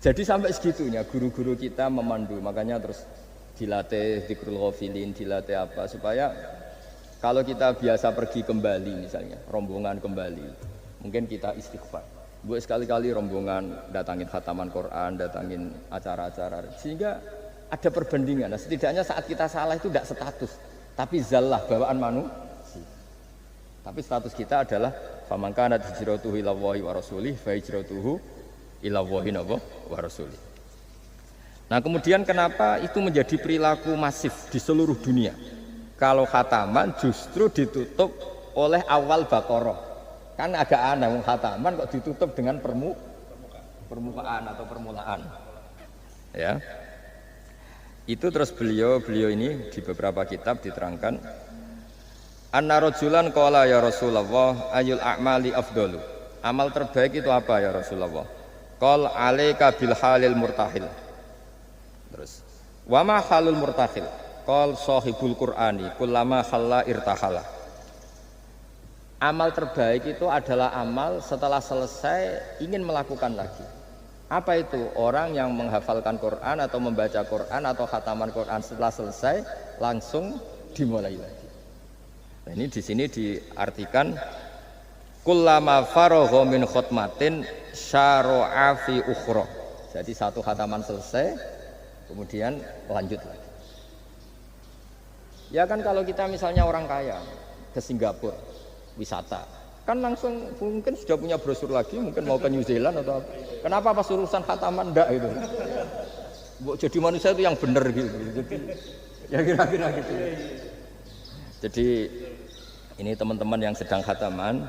Jadi sampai segitunya guru-guru kita memandu, makanya terus dilatih dzikrul ghafilin, dilatih apa supaya kalau kita biasa pergi kembali misalnya, rombongan kembali, mungkin kita istighfar. Buat sekali-kali rombongan datangin khataman Quran, datangin acara-acara, sehingga ada perbandingan. Nah, setidaknya saat kita salah itu tidak status, tapi zallah bawaan manusia. Tapi status kita adalah faman kanat hijratuhu ila Allahi wa rasulih fa hijratuhu ila Allahi wa rasulih. Nah, kemudian kenapa itu menjadi perilaku masif di seluruh dunia? Kalau khataman justru ditutup oleh awal Baqarah. Kan agak aneh khataman kok ditutup dengan permukaan atau permulaan. Ya. Itu terus beliau ini di beberapa kitab diterangkan anna rajulan qala ya Rasulullah ayul a'mali afdalu. Amal terbaik itu apa ya Rasulullah? Qal alaika bil halil murtahil. Terus wa ma halul murtahil? Qal sahibul qur'ani kullama khalla irtahala. Amal terbaik itu adalah amal setelah selesai ingin melakukan lagi. Apa itu? Orang yang menghafalkan Quran atau membaca Quran atau khataman Quran setelah selesai langsung dimulai lagi. Nah, ini di sini diartikan kullama faragha min khutmatin syara'a fi ukhra. Jadi satu khataman selesai kemudian lanjut lagi. Ya kan kalau kita misalnya orang kaya ke Singapura wisata, kan langsung mungkin sudah punya brosur lagi, mungkin mau ke New Zealand atau apa. Kenapa pas urusan khataman ndak itu? Jadi manusia itu yang benar gitu. Jadi ya kira-kira gitu. Jadi ini teman-teman yang sedang khataman,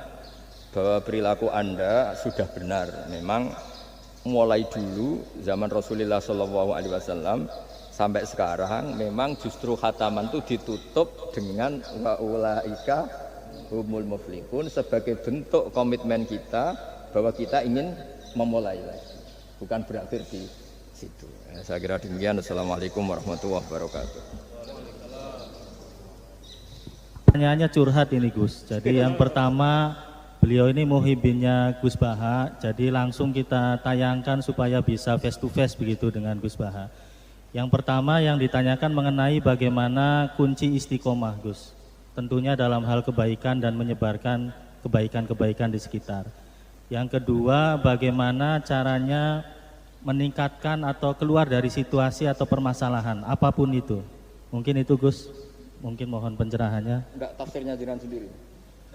bahwa perilaku Anda sudah benar. Memang mulai dulu zaman Rasulullah SAW sampai sekarang memang justru khataman itu ditutup dengan wa ulaika humul muflihun sebagai bentuk komitmen kita bahwa kita ingin memulai lagi, bukan berakhir di situ. Saya kira demikian. Assalamualaikum warahmatullahi wabarakatuh. Pertanyaannya curhat ini Gus. Jadi yang pertama, beliau ini muhibinnya Gus Baha, jadi langsung kita tayangkan supaya bisa face to face begitu dengan Gus Baha. Yang pertama yang ditanyakan mengenai bagaimana kunci istiqomah Gus. Tentunya dalam hal kebaikan dan menyebarkan kebaikan-kebaikan di sekitar. Yang kedua, bagaimana caranya meningkatkan atau keluar dari situasi atau permasalahan apapun itu. Mungkin itu Gus. Mungkin mohon pencerahannya. Enggak tafsirnya jiran sendiri.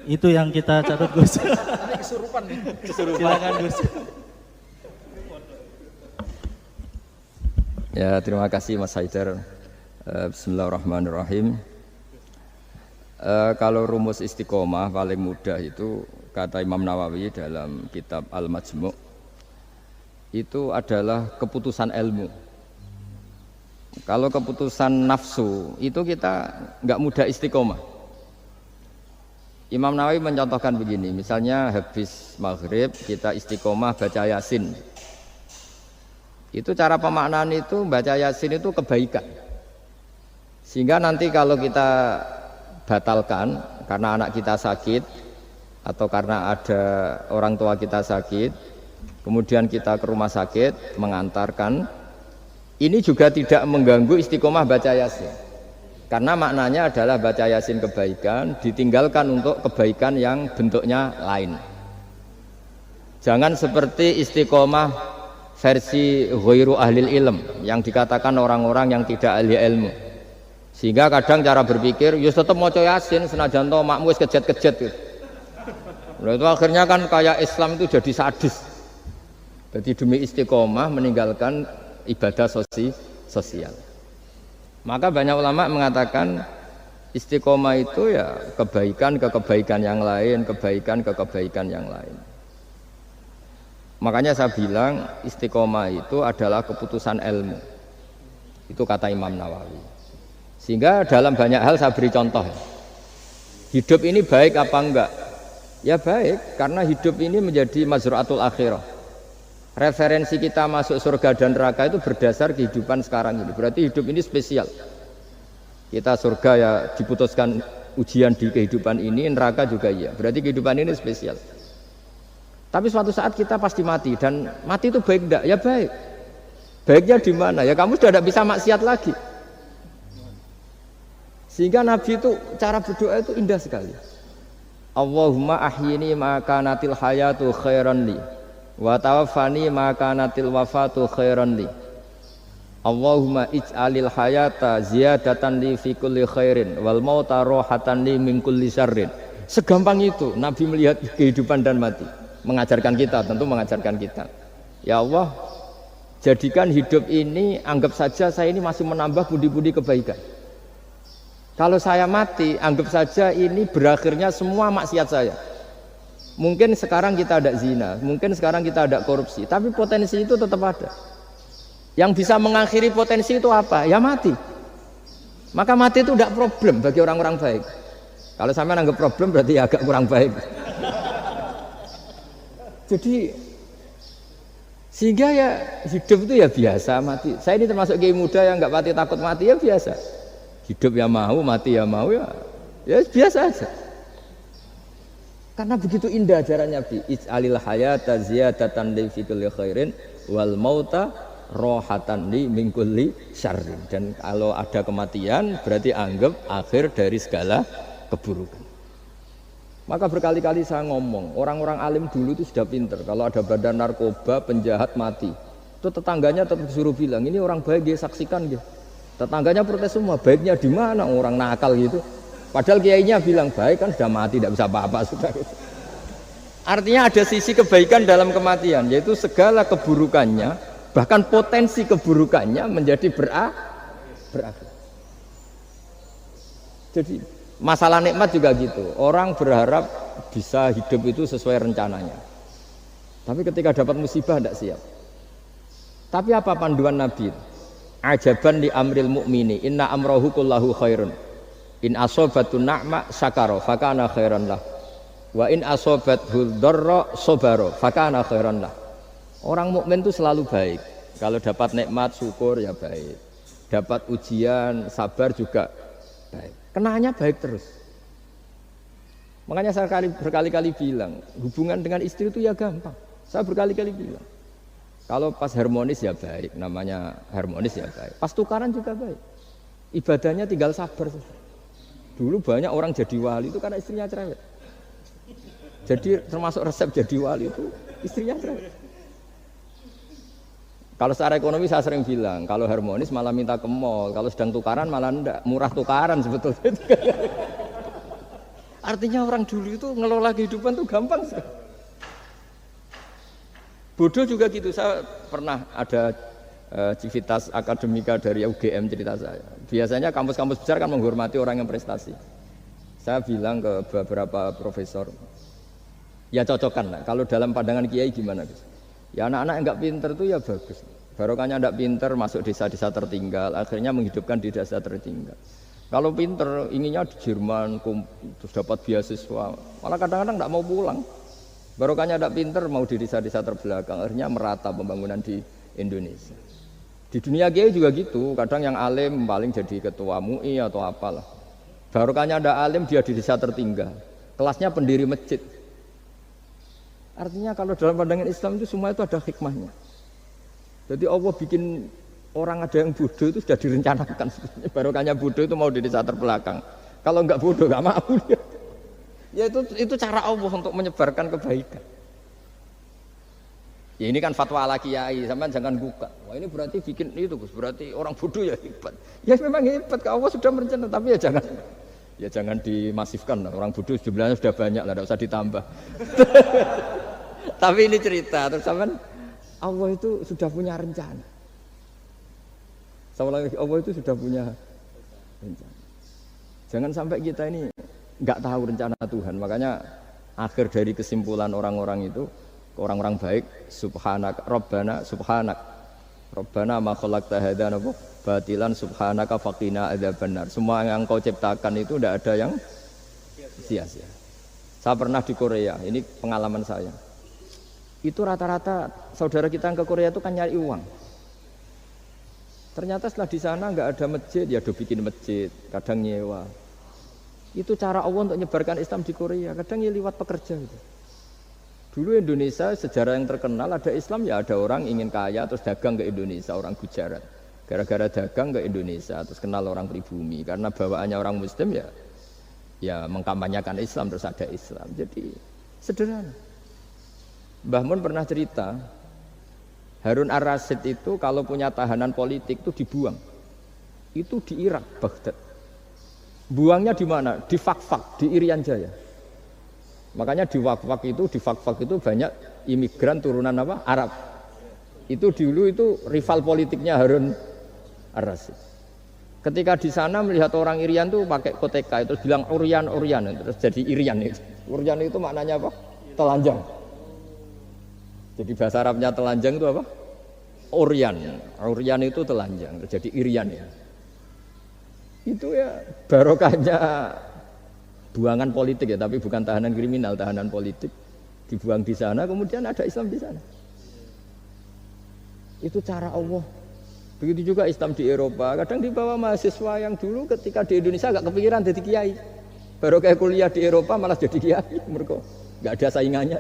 Itu yang kita catat Gus. Ini kesurupan nih. Silakan Gus. Ya, terima kasih Mas Haidar. Bismillahirrahmanirrahim. Kalau rumus istiqomah paling mudah itu kata Imam Nawawi dalam kitab Al-Majmu' itu adalah keputusan ilmu. Kalau keputusan nafsu itu kita nggak mudah istiqomah. Imam Nawawi mencontohkan begini, misalnya habis maghrib kita istiqomah baca Yasin. Itu cara pemaknaan itu baca Yasin itu kebaikan. Sehingga nanti kalau kita batalkan karena anak kita sakit atau karena ada orang tua kita sakit, kemudian kita ke rumah sakit mengantarkan, ini juga tidak mengganggu istiqomah baca Yasin. Karena maknanya adalah baca Yasin kebaikan, ditinggalkan untuk kebaikan yang bentuknya lain. Jangan seperti istiqomah versi ghairu ahlil ilm yang dikatakan orang-orang yang tidak ahli ilmu. Sehingga kadang cara berpikir, ya tetap maca Yasin senajan to makmu wis kejet-kejet gitu. Nah, itu akhirnya kan kayak Islam itu jadi sadis. Jadi demi istiqomah meninggalkan ibadah sosial. Maka banyak ulama mengatakan istiqomah itu ya kebaikan ke kebaikan yang lain, kebaikan ke kebaikan yang lain. Makanya saya bilang istiqomah itu adalah keputusan ilmu. Itu kata Imam Nawawi. Sehingga dalam banyak hal saya beri contoh. Hidup ini baik apa enggak? Ya baik, karena hidup ini menjadi mazru'atul akhirah. Referensi kita masuk surga dan neraka itu berdasar kehidupan sekarang ini. Berarti hidup ini spesial. Kita surga ya diputuskan ujian di kehidupan ini, neraka juga iya. Berarti kehidupan ini spesial. Tapi suatu saat kita pasti mati, dan mati itu baik enggak? Ya baik. Baiknya di mana? Ya kamu sudah tidak bisa maksiat lagi. Sehingga Nabi itu cara berdoa itu indah sekali. Allahumma ahyini ma kanatil hayatu khairan li wa tawaffani ma kanatil wafatu khairan li. Allahumma ij'alil hayata ziyadatan li fi kulli khairin wal mauta rohatan li min kulli syarrin. Segampang itu Nabi melihat kehidupan dan mati. Mengajarkan kita, tentu mengajarkan kita. Ya Allah, jadikan hidup ini, anggap saja saya ini masih menambah budi-budi kebaikan. Kalau saya mati, anggap saja ini berakhirnya semua maksiat saya. Mungkin sekarang kita ada zina, mungkin sekarang kita ada korupsi, tapi potensi itu tetap ada. Yang bisa mengakhiri potensi itu apa? Ya mati. Maka mati itu tidak problem bagi orang-orang baik. Kalau sampai anggap problem berarti agak kurang baik. Jadi sehingga ya hidup itu ya biasa, mati. Saya ini termasuk kiai muda yang nggak mati takut mati, ya biasa. Hidup ya mau, mati ya mau, ya biasa aja. Karena begitu indah ajaran Nabi. Ij'alil hayata ziyadatan li fi kulli khairin wal mauta rohatan li min kulli syarrin. Dan kalau ada kematian berarti anggap akhir dari segala keburukan. Maka berkali-kali saya ngomong, orang-orang alim dulu itu sudah pinter. Kalau ada badan narkoba, penjahat mati, itu tetangganya tetap disuruh bilang, ini orang baik, dia saksikan dia. Tetangganya protes semua, baiknya di mana orang nakal gitu. Padahal kiainya bilang baik kan sudah mati, tidak bisa apa-apa sudah. Artinya ada sisi kebaikan dalam kematian, yaitu segala keburukannya, bahkan potensi keburukannya menjadi berakhir. Jadi masalah nikmat juga gitu. Orang berharap bisa hidup itu sesuai rencananya. Tapi ketika dapat musibah tidak siap. Tapi apa panduan Nabi? Ajaban li amril mu'mini inna amrahu kullahu khairun. In asobatun na'ma syakara fakana khairan lah. Wa in asobathu dharra sabara fakana khairan lah. Orang mukmin itu selalu baik. Kalau dapat nikmat syukur ya baik. Dapat ujian sabar juga baik. Kenanya baik terus. Makanya saya berkali-kali bilang, hubungan dengan istri itu ya gampang. Saya berkali-kali bilang, kalau pas harmonis ya baik, namanya harmonis ya baik. Pas tukaran juga baik. Ibadahnya tinggal sabar. Dulu banyak orang jadi wali itu karena istrinya cerewet. Jadi termasuk resep jadi wali itu istrinya cerewet. Kalau secara ekonomi saya sering bilang, kalau harmonis malah minta ke mall, kalau sedang tukaran malah enggak, murah tukaran sebetulnya. Artinya orang dulu itu ngelola kehidupan itu gampang sekali. Bodoh juga gitu, saya pernah ada civitas akademika dari UGM cerita saya. Biasanya kampus-kampus besar kan menghormati orang yang prestasi. Saya bilang ke beberapa profesor, ya cocokkan lah, kalau dalam pandangan kiai gimana Gus? Ya anak-anak yang enggak pinter itu ya bagus. Barokahnya enggak pinter masuk desa-desa tertinggal, akhirnya menghidupkan di desa tertinggal. Kalau pinter inginnya di Jerman, terus dapat beasiswa, malah kadang-kadang enggak mau pulang. Barokahnya enggak pinter mau di desa-desa terbelakang, akhirnya merata pembangunan di Indonesia. Di dunia kiai juga gitu, kadang yang alim paling jadi ketua MUI atau apalah. Barokahnya enggak alim dia di desa tertinggal, kelasnya pendiri masjid. Artinya kalau dalam pandangan Islam itu semua itu ada hikmahnya. Jadi Allah bikin orang ada yang bodoh itu sudah direncanakan. Barokahnya bodoh itu mau di desa terbelakang. Kalau enggak bodoh enggak mau dia. Ya itu cara Allah untuk menyebarkan kebaikan. Ya ini kan fatwa ala kiai, sampean jangan buka. Wah ini berarti bikin itu Gus, berarti orang bodoh ya hebat. Ya memang hebat, Allah sudah merencanakan, tapi ya jangan dimasifkan lah. Orang bodoh jumlahnya sudah banyak lah, tidak usah ditambah. Tapi ini cerita, terus sampean Allah itu sudah punya rencana. Sama lagi Allah itu sudah punya rencana. Jangan sampai kita ini enggak tahu rencana Tuhan. Makanya akhir dari kesimpulan orang-orang itu, orang-orang baik, subhanak rabbana subhanak rabbana ma khalaqta hadza batilan subhanaka faqina adzabannar. Semua yang kau ciptakan itu tidak ada yang sia-sia. Saya pernah di Korea, ini pengalaman saya. Itu rata-rata saudara kita yang ke Korea itu kan nyari uang. Ternyata setelah di sana nggak ada masjid, ya do bikin masjid, kadang nyewa. Itu cara Allah untuk menyebarkan Islam di Korea, kadang ya lewat pekerja itu. Dulu Indonesia sejarah yang terkenal ada Islam ya ada orang ingin kaya terus dagang ke Indonesia, orang Gujarat. Gara-gara dagang ke Indonesia terus kenal orang pribumi karena bawaannya orang Muslim ya mengkampanyekan Islam terus ada Islam. Jadi sederhana. Mbah Mun pernah cerita Harun ar-Rasyid itu kalau punya tahanan politik itu dibuang. Itu di Irak, Baghdad. Buangnya di mana? Di Fakfak, di Irian Jaya. Makanya di Fakfak itu banyak imigran turunan apa? Arab. Itu dulu itu rival politiknya Harun ar-Rasyid. Ketika di sana melihat orang Irian tuh pakai koteka itu bilang Urian terus jadi Irian itu. Urian itu maknanya apa? Telanjang. Jadi bahasa Arabnya telanjang itu apa? Urian itu telanjang, jadi Irian ya. Itu ya barokahnya buangan politik ya, tapi bukan tahanan kriminal, tahanan politik dibuang di sana, kemudian ada Islam di sana. Itu cara Allah. Begitu juga Islam di Eropa. Kadang dibawa mahasiswa yang dulu ketika di Indonesia agak kepikiran jadi kiai. Barokah kuliah di Eropa malah jadi kiai. Mereka nggak ada saingannya.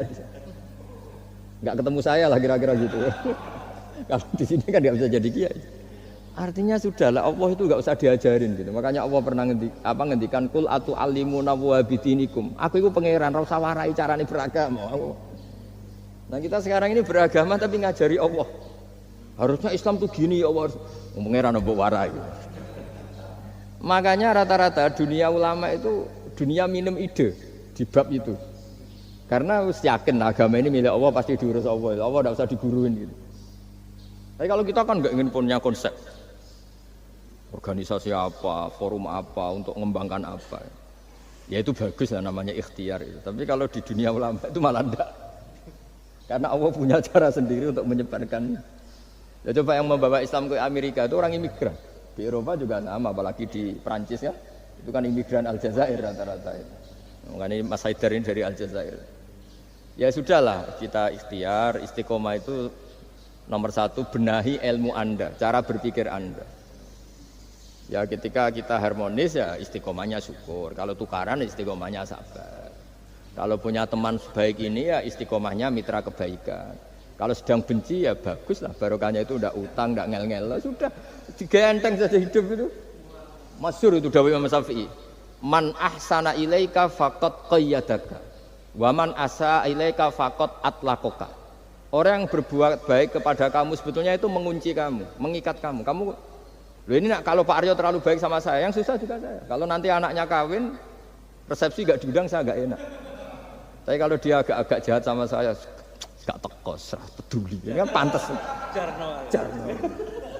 Nggak ketemu saya lah kira-kira gitu. Kalau di sini kan nggak bisa jadi kiai. Artinya sudahlah Allah itu nggak usah diajarin gitu. Makanya Allah pernah ngendikan kul atu alimuna wa bidinikum. Aku itu pangeran, ora usah warai carane beragama. Nah kita sekarang ini beragama tapi ngajari Allah. Harusnya Islam tuh gini ya Allah. Pangeran mbok warai. Makanya rata-rata dunia ulama itu dunia minum ide di bab itu. Karena harus yakin agama ini milik Allah pasti diurus Allah. Allah tidak usah diguruin gitu. Tapi kalau kita kan nggak ingin punya konsep. Organisasi apa, forum apa, untuk mengembangkan apa. Ya itu bagus lah namanya ikhtiar itu. Tapi kalau di dunia ulama itu malah enggak. Karena Allah punya cara sendiri untuk menyebarkan. Ya coba yang membawa Islam ke Amerika itu orang imigran. Di Eropa juga sama, apalagi di Prancis ya. Itu kan imigran Aljazair rata-rata itu. Makanya Mas Haidar ini dari Aljazair. Ya sudahlah, kita ikhtiar, istiqomah itu nomor satu, benahi ilmu Anda, cara berpikir Anda. Ya ketika kita harmonis ya istiqomahnya syukur. Kalau tukaran istiqomahnya sabar. Kalau punya teman sebaik ini ya istiqomahnya mitra kebaikan. Kalau sedang benci ya bagus lah, barokahnya itu udah utang, udah ngel-ngel. Sudah digenteng saja hidup itu. Masyhur itu dawuh Imam Syafi'i. Man ahsana ilaika faqad qayyadaka. Wa man asaa ilaika faqad atlaqaka. Orang yang berbuat baik kepada kamu sebetulnya itu mengunci kamu, mengikat kamu. Loh ini kalau Pak Aryo terlalu baik sama saya, yang susah juga saya. Kalau nanti anaknya kawin, resepsi gak diundang saya gak enak. Tapi kalau dia agak-agak jahat sama saya, gak tekos, serah peduli. Ini kan pantas. Jarno.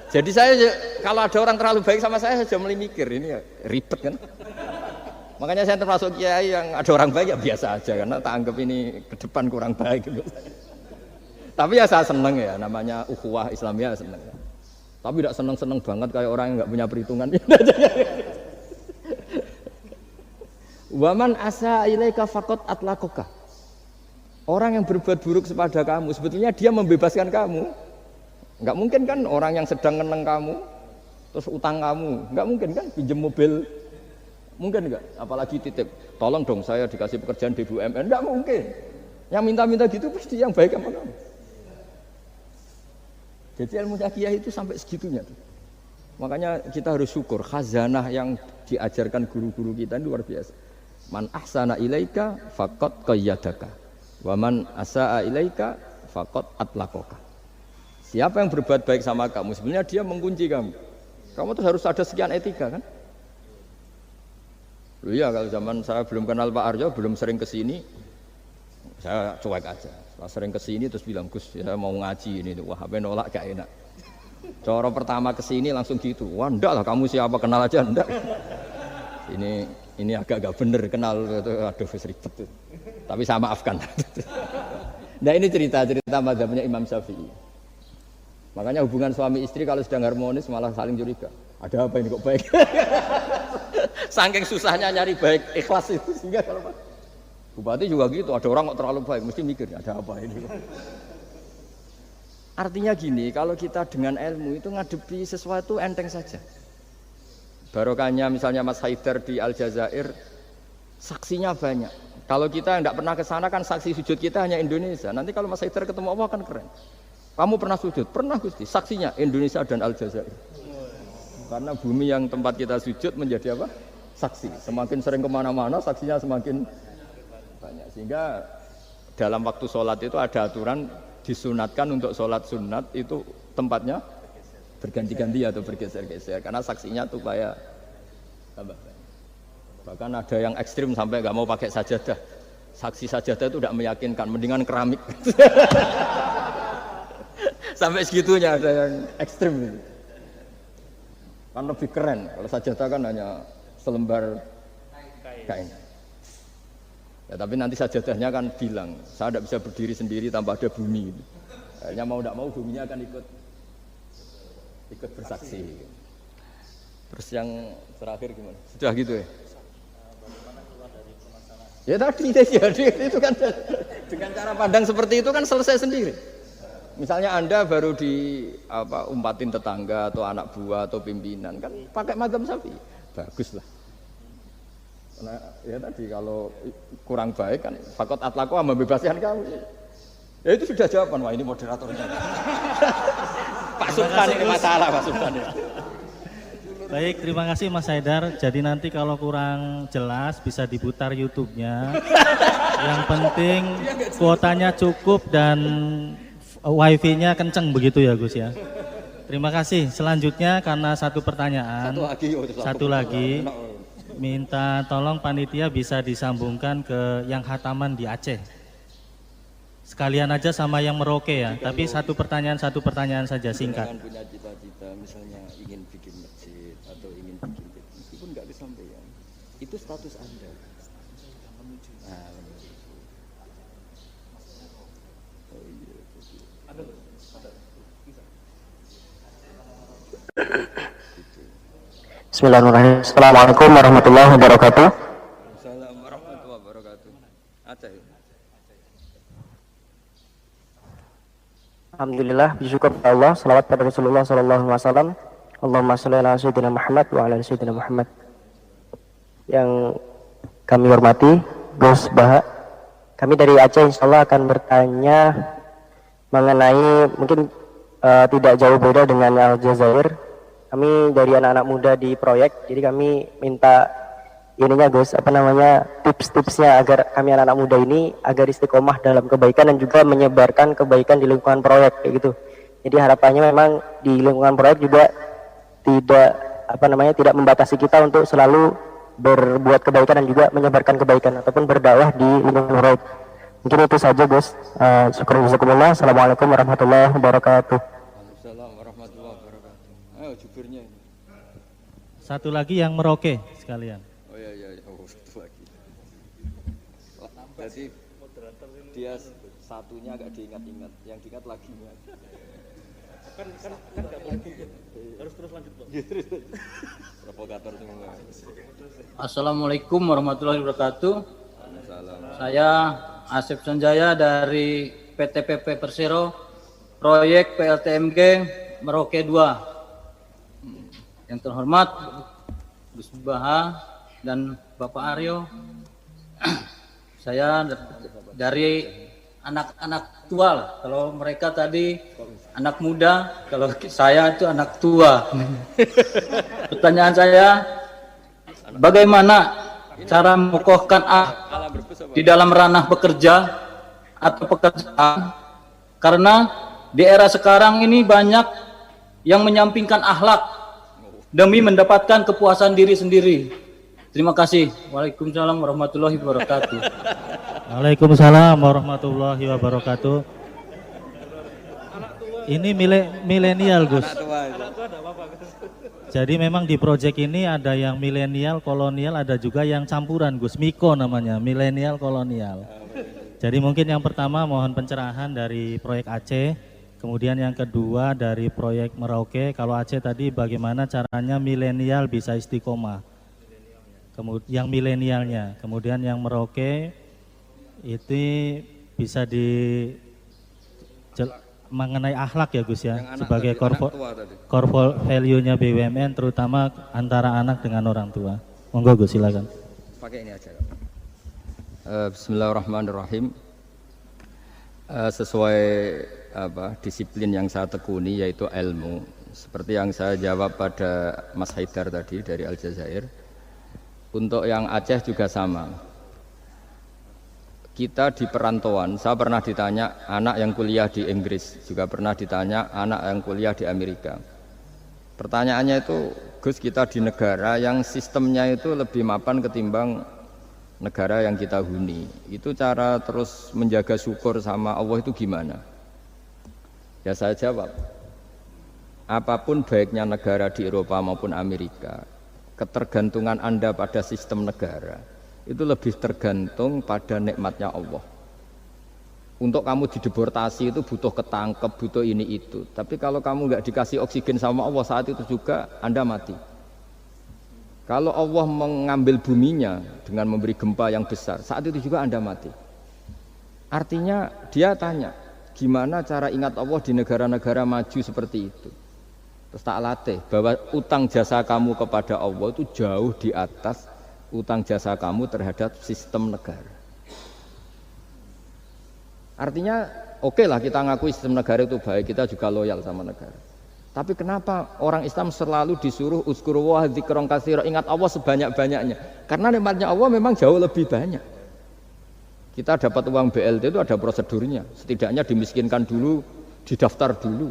Jadi saya kalau ada orang terlalu baik sama saya sudah mulai mikir ini ya, ribet kan. Makanya saya termasuk kiai yang ada orang baik ya biasa aja karena tak anggap ini ke depan kurang baik gitu. Tapi ya saya seneng ya, namanya ukhuwah Islamiyah seneng ya. Tapi tidak seneng-seneng banget kayak orang yang nggak punya perhitungan. Waman asa ilaika faqad atlaqaka. Orang yang berbuat buruk kepada kamu, sebetulnya dia membebaskan kamu. Nggak mungkin kan orang yang sedang ngeneng kamu, terus utang kamu, nggak mungkin kan pinjam mobil, mungkin nggak? Apalagi titip, tolong dong saya dikasih pekerjaan di BUMN, nggak mungkin. Yang minta-minta gitu pasti yang baik sama kamu. Jadi ilmu kiai itu sampai segitunya tuh. Makanya kita harus syukur khazanah yang diajarkan guru-guru kita luar biasa. Man ahsana ilaika faqad qayyadaka. Wa man asaa ilaika faqad atlaqaka. Siapa yang berbuat baik sama kamu sebenarnya dia mengunci kamu. Kamu tuh harus ada sekian etika kan? Loh iya kalau zaman saya belum kenal Pak Aryo, belum sering kesini, saya cuek aja. Setelah sering kesini terus bilang Gus, saya mau ngaji ini, wah apa nolak gak enak. Cara pertama kesini langsung gitu, wah enggak lah kamu siapa kenal aja enggak. Ini agak bener kenal, aduh ribet tuh. Tapi saya maafkan. Nah ini cerita mazhabnya Imam Syafi'i. Makanya hubungan suami istri kalau sedang harmonis malah saling curiga. Ada apa ini kok baik? Saking susahnya nyari baik ikhlas itu sehingga kalau Bupati juga gitu, ada orang kok terlalu baik, mesti mikir ada apa ini. Artinya gini, kalau kita dengan ilmu itu ngadepi sesuatu enteng saja. Barokahnya misalnya Mas Haidar di Aljazair, saksinya banyak. Kalau kita tidak pernah ke sana kan saksi sujud kita hanya Indonesia. Nanti kalau Mas Haidar ketemu Allah kan keren. Kamu pernah sujud? Pernah Gusti. Saksinya Indonesia dan Aljazair. Karena bumi yang tempat kita sujud menjadi apa? Saksi. Semakin sering kemana-mana saksinya semakin banyak. Sehingga dalam waktu sholat itu ada aturan disunatkan untuk sholat sunat itu tempatnya berganti-ganti atau bergeser-geser. Karena saksinya tuh kayak tambah banyak. Bahkan ada yang ekstrim sampai nggak mau pakai sajadah. Saksi sajadah itu tidak meyakinkan, mendingan keramik. Sampai segitunya ada yang ekstrim itu. Kan lebih keren. Kalau sajadah kan hanya selembar kain. Ya, tapi nanti sajadahnya kan bilang, saya tidak bisa berdiri sendiri tanpa ada bumi. Kayaknya mau tidak mau buminya akan ikut bersaksi. Terus yang terakhir gimana? Sudah gitu ya? Ya tadi itu kan dengan cara pandang seperti itu kan selesai sendiri. Misalnya Anda baru umpatin tetangga atau anak buah atau pimpinan kan pakai mazhab Syafi'i. Baguslah. Nah, ya tadi kalau kurang baik kan fakot atlaku membebaskan kamu. Ya itu sudah jawaban. Wah ini moderatornya. Pak Sultan ini masalah Pak Sultan ya. Baik, terima kasih Mas Haidar. Jadi nanti kalau kurang jelas bisa diputar YouTube-nya. Yang penting kuotanya cukup dan wifi-nya kenceng begitu ya Gus ya. Terima kasih. Selanjutnya karena satu pertanyaan, satu lagi, minta tolong panitia bisa disambungkan ke yang khataman di Aceh. Sekalian aja sama yang Merauke ya. Tapi satu pertanyaan saja singkat. Jangan punya cita-cita misalnya ingin bikin masjid atau ingin bikin meskipun nggak kesampaian. Itu status Anda. Nah, oh iya. Bismillahirrahmanirrahim. Assalamualaikum warahmatullahi wabarakatuh. Assalamualaikum warahmatullahi wabarakatuh. Aceh. Alhamdulillah, bersyukur kepada Allah, salawat pada Rasulullah sallallahu alaihi wasallam. Allahumma shalli ala sayyidina Muhammad wa ala sayyidina Muhammad. Yang kami hormati Gus Baha, kami dari Aceh insyaallah akan bertanya mengenai mungkin tidak jauh beda dengan Aljazair. Kami dari anak-anak muda di proyek, jadi kami minta ininya Gus, tips-tipsnya agar kami anak-anak muda ini agar istiqomah dalam kebaikan dan juga menyebarkan kebaikan di lingkungan proyek kayak gitu. Jadi harapannya memang di lingkungan proyek juga tidak membatasi kita untuk selalu berbuat kebaikan dan juga menyebarkan kebaikan ataupun berdakwah di lingkungan proyek. Mungkin itu saja Gus. Syukur jazakumullah. Assalamualaikum warahmatullahi wabarakatuh. Waalaikumsalam warahmatullahi wabarakatuh. Ayo jubirnya ini. Satu lagi yang Merauke sekalian. Satu lagi. Jadi dia satunya agak diingat-ingat, yang diingat lagi. Kan harus terus lanjut Bang. Provokator semua. Assalamualaikum warahmatullahi wabarakatuh. Saya Asep Sanjaya dari PT PP Persero, proyek PLTMG Merauke 2. Yang terhormat Gus Baha dan Bapak Aryo. Saya dari anak-anak tua lah. Kalau mereka tadi anak muda, kalau saya itu anak tua. Pertanyaan saya, bagaimana cara mengokohkan di dalam ranah bekerja atau pekerjaan? Karena di era sekarang ini banyak yang menyampingkan akhlak demi mendapatkan kepuasan diri sendiri. Terima kasih. Waalaikumsalam warahmatullahi wabarakatuh. Waalaikumsalam warahmatullahi wabarakatuh. Ini milenial Gus. Jadi memang di proyek ini ada yang milenial, kolonial, ada juga yang campuran Gus. Miko namanya, milenial kolonial. Jadi mungkin yang pertama mohon pencerahan dari proyek Aceh. Kemudian yang kedua dari proyek Merauke. Kalau Aceh tadi bagaimana caranya milenial bisa istiqomah. Kemudian yang milenialnya. Kemudian yang Merauke itu bisa mengenai akhlak ya Gus ya, sebagai core value-nya BUMN terutama antara anak dengan orang tua. Monggo Gus silakan. Pakai ini aja. Bismillahirrahmanirrahim. Sesuai disiplin yang saya tekuni yaitu ilmu. Seperti yang saya jawab pada Mas Haidar tadi dari Aljazair. Untuk yang Aceh juga sama. Kita di perantauan, saya pernah ditanya anak yang kuliah di Inggris, juga pernah ditanya anak yang kuliah di Amerika. Pertanyaannya itu, Gus, kita di negara yang sistemnya itu lebih mapan ketimbang negara yang kita huni. Itu cara terus menjaga syukur sama Allah itu gimana? Ya saya jawab, apapun baiknya negara di Eropa maupun Amerika, ketergantungan Anda pada sistem negara itu lebih tergantung pada nikmatnya Allah. Untuk kamu dideportasi itu butuh ketangkep, butuh ini itu. Tapi kalau kamu nggak dikasih oksigen sama Allah saat itu juga Anda mati. Kalau Allah mengambil buminya dengan memberi gempa yang besar, saat itu juga Anda mati. Artinya dia tanya, gimana cara ingat Allah di negara-negara maju seperti itu? Terus tak latih bahwa utang jasa kamu kepada Allah itu jauh di atas utang jasa kamu terhadap sistem negara. Artinya oke lah kita ngakui sistem negara itu baik, kita juga loyal sama negara. Tapi kenapa orang Islam selalu disuruh uzkuru wa dzikron katsira, ingat Allah sebanyak-banyaknya? Karena nikmatnya Allah memang jauh lebih banyak. Kita dapat uang BLT itu ada prosedurnya, setidaknya dimiskinkan dulu, didaftar dulu.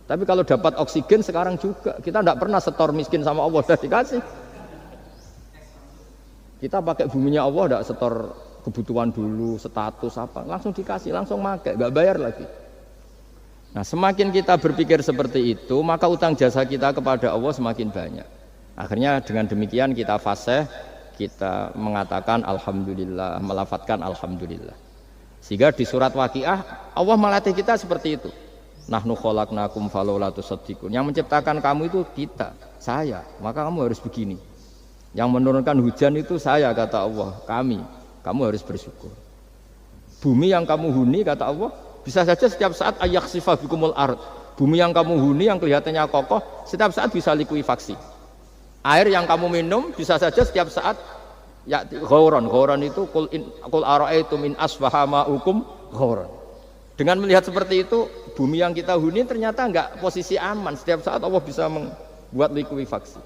Tapi kalau dapat oksigen sekarang juga, kita tidak pernah setor miskin sama Allah, sudah dikasih. Kita pakai buminya Allah, tidak setor kebutuhan dulu, status apa, langsung dikasih, langsung pakai, nggak bayar lagi. Nah semakin kita berpikir seperti itu, maka utang jasa kita kepada Allah semakin banyak. Akhirnya dengan demikian kita fasih, kita mengatakan Alhamdulillah, melafadzkan Alhamdulillah. Sehingga di surat Waqiah, Allah melatih kita seperti itu. Nahnu khalaqnakum falaula tusaddiqun. Yang menciptakan kamu itu kita, saya, maka kamu harus begini. Yang menurunkan hujan itu saya, kata Allah, kami, kamu harus bersyukur. Bumi yang kamu huni, kata Allah, bisa saja setiap saat ayakhsifa bikumul ard. Bumi yang kamu huni yang kelihatannya kokoh, setiap saat bisa likuifaksi. Air yang kamu minum bisa saja setiap saat ya ghauran. Ghauran itu qul ara'aitum in asbaha ma'ukum ghauran. Dengan melihat seperti itu, bumi yang kita huni ternyata enggak posisi aman. Setiap saat Allah bisa membuat likuifaksi.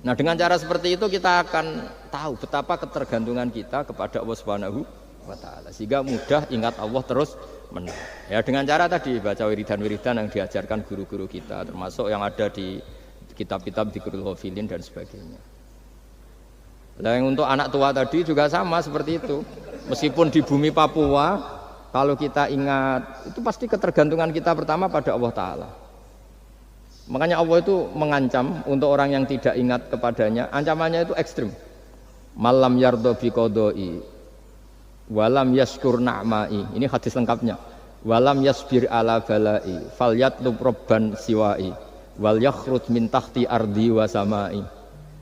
Nah dengan cara seperti itu kita akan tahu betapa ketergantungan kita kepada Allah Subhanahu wa Ta'ala, sehingga mudah ingat Allah terus menerus. Ya dengan cara tadi baca wiridan-wiridan yang diajarkan guru-guru kita, termasuk yang ada di kitab-kitab Dzikrul Ghafilin dan sebagainya. Nah yang untuk anak tua tadi juga sama seperti itu. Meskipun di bumi Papua, kalau kita ingat itu pasti ketergantungan kita pertama pada Allah Ta'ala. Makanya Allah itu mengancam untuk orang yang tidak ingat kepadanya, ancamannya itu ekstrim. Malam yardo bi qodoi walam yaskur na'mai. Ini hadis lengkapnya. Walam yasbir ala balai falyatlub robban siwai wal yakhrut min tahti ardi wa samai.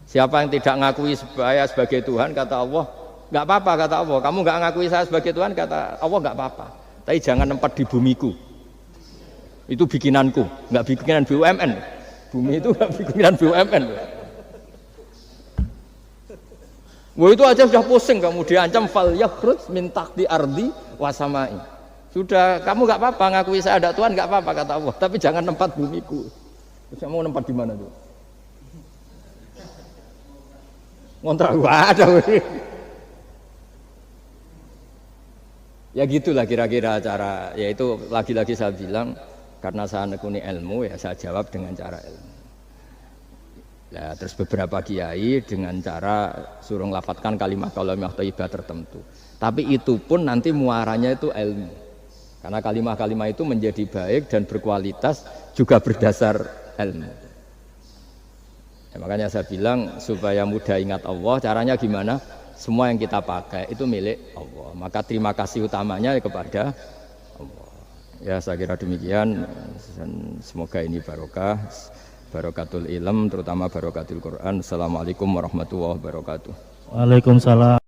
Siapa yang tidak ngakui saya sebagai Tuhan, kata Allah, enggak apa-apa, kata Allah. Kamu enggak ngakui saya sebagai Tuhan, kata Allah, enggak apa-apa. Tapi jangan nempat di bumiku. Itu bikinanku, enggak bikinan BUMN. Bumi itu enggak bikinan BUMN. Wah itu aja sudah pusing, kamu diancam fal yakhrut min tahti ardi wa samai. Sudah, kamu enggak apa-apa ngakui saya ada Tuhan, enggak apa-apa, kata Allah. Tapi jangan nempat bumiku. Terus mau nempat di mana tuh? Ngontrak ada. Ya gitulah kira-kira cara. Yaitu lagi-lagi saya bilang, karena saya nekuni ilmu, ya saya jawab dengan cara ilmu. Nah, terus beberapa kiai dengan cara suruh ngelafatkan kalimat-kalimat thayyibah tertentu. Tapi itu pun nanti muaranya itu ilmu. Karena kalimat-kalimat itu menjadi baik dan berkualitas juga berdasar ilmu. Ya, makanya saya bilang supaya mudah ingat Allah, caranya gimana? Semua yang kita pakai itu milik Allah. Maka terima kasih utamanya kepada Allah. Ya saya kira demikian, semoga ini barokah, barokatul ilm, terutama barokatul Quran. Assalamualaikum warahmatullahi wabarakatuh. Waalaikumsalam.